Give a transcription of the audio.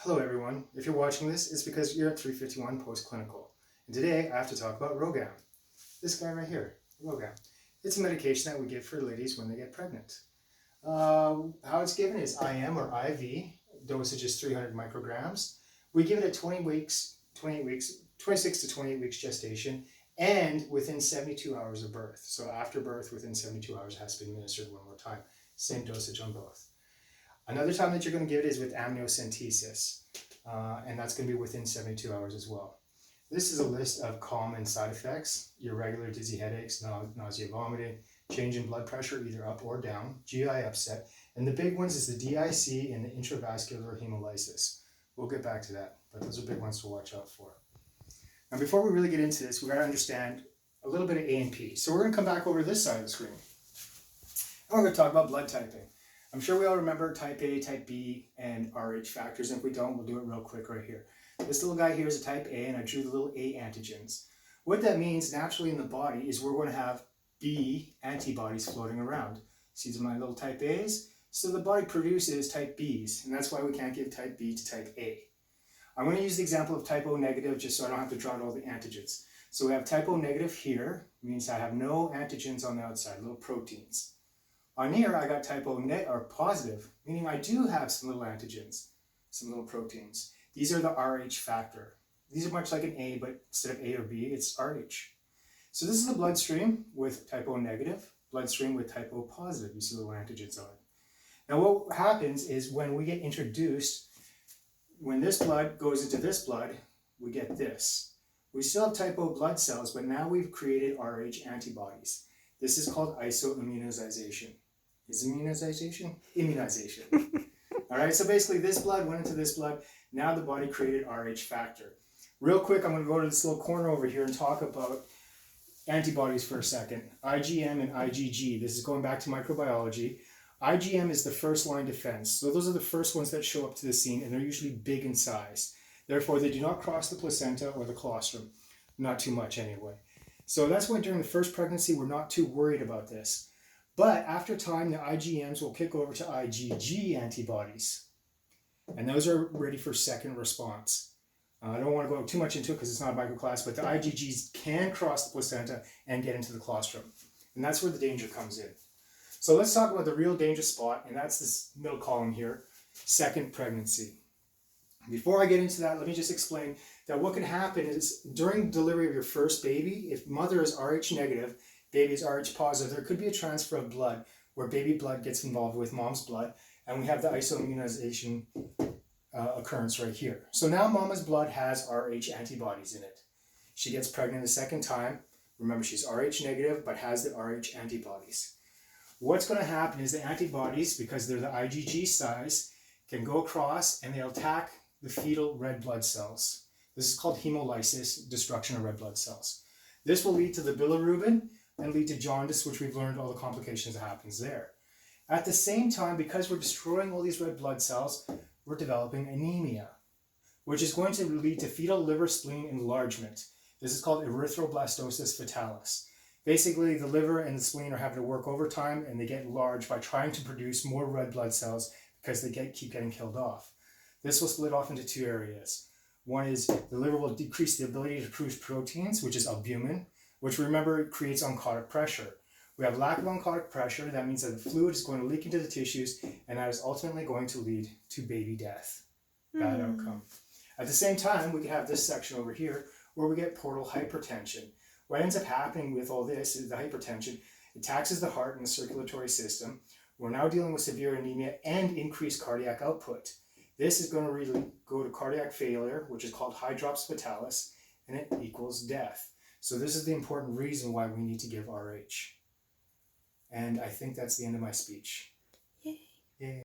Hello everyone. If you're watching this, it's because you're at 351 post-clinical. And today I have to talk about RhoGAM. This guy right here, RhoGAM. It's a medication that we give for ladies when they get pregnant. How it's given is IM or IV. Dosage is 300 micrograms. We give it at 26 to 28 weeks gestation and within 72 hours of birth. So after birth, within 72 hours, it has to be administered one more time. Same dosage on both. Another time that you're going to give it is with amniocentesis, and that's going to be within 72 hours as well. This is a list of common side effects: irregular dizzy headaches, nausea, vomiting, change in blood pressure either up or down, GI upset, and the big ones is the DIC and the intravascular hemolysis. We'll get back to that, but those are big ones to watch out for. Now, before we really get into this, we got to understand a little bit of A and P. So we're going to come back over to this side of the screen, and we're going to talk about blood typing. I'm sure we all remember type A, type B, and Rh factors, and if we don't, we'll do it real quick right here. This little guy here is a type A, and I drew the little A antigens. What that means naturally in the body is we're going to have B antibodies floating around. See my little type A's? So the body produces type B's, and that's why we can't give type B to type A. I'm going to use the example of type O negative just so I don't have to draw out all the antigens. So we have type O negative here, means I have no antigens on the outside, little proteins. On here, I got type O or positive, meaning I do have some little antigens, some little proteins. These are the Rh factor. These are much like an A, but instead of A or B, it's Rh. So this is the bloodstream with type O negative, bloodstream with type O positive. You see little antigens on it. Now what happens is when we get introduced, when this blood goes into this blood, we get this. We still have type O blood cells, but now we've created Rh antibodies. This is called isoimmunization. Is immunization? Immunization. All right, so basically this blood went into this blood. Now the body created Rh factor. Real quick, I'm going to go to this little corner over here and talk about antibodies for a second. IgM and IgG. This is going back to microbiology. IgM is the first line defense. So those are the first ones that show up to the scene, and they're usually big in size. Therefore, they do not cross the placenta or the colostrum. Not too much anyway. So that's why during the first pregnancy, we're not too worried about this. But after time, the IgMs will kick over to IgG antibodies. And those are ready for second response. I don't want to go too much into it because it's not a microclass, but the IgGs can cross the placenta and get into the colostrum. And that's where the danger comes in. So let's talk about the real danger spot, and that's this middle column here, second pregnancy. Before I get into that, let me just explain that what can happen is during delivery of your first baby, if mother is Rh negative, baby is Rh positive, there could be a transfer of blood where baby blood gets involved with mom's blood, and we have the isoimmunization occurrence right here. So now mama's blood has Rh antibodies in it. She gets pregnant a second time. Remember, she's Rh negative, but has the Rh antibodies. What's going to happen is the antibodies, because they're the IgG size, can go across and they'll attack the fetal red blood cells. This is called hemolysis, destruction of red blood cells. This will lead to the bilirubin and lead to jaundice, which we've learned all the complications that happens there. At the same time, because we're destroying all these red blood cells, we're developing anemia, which is going to lead to fetal liver spleen enlargement. This is called erythroblastosis fetalis. Basically, the liver and the spleen are having to work overtime, and they get large by trying to produce more red blood cells because they keep getting killed off. This will split off into two areas. One is the liver will decrease the ability to produce proteins, which is albumin, which, remember, creates oncotic pressure. We have lack of oncotic pressure. That means that the fluid is going to leak into the tissues, and that is ultimately going to lead to baby death. Bad outcome. At the same time, we can have this section over here where we get portal hypertension. What ends up happening with all this is the hypertension. It taxes the heart and the circulatory system. We're now dealing with severe anemia and increased cardiac output. This is going to really go to cardiac failure, which is called Hydrops Fetalis, and it equals death. So this is the important reason why we need to give Rh. And I think that's the end of my speech. Yay. Yay.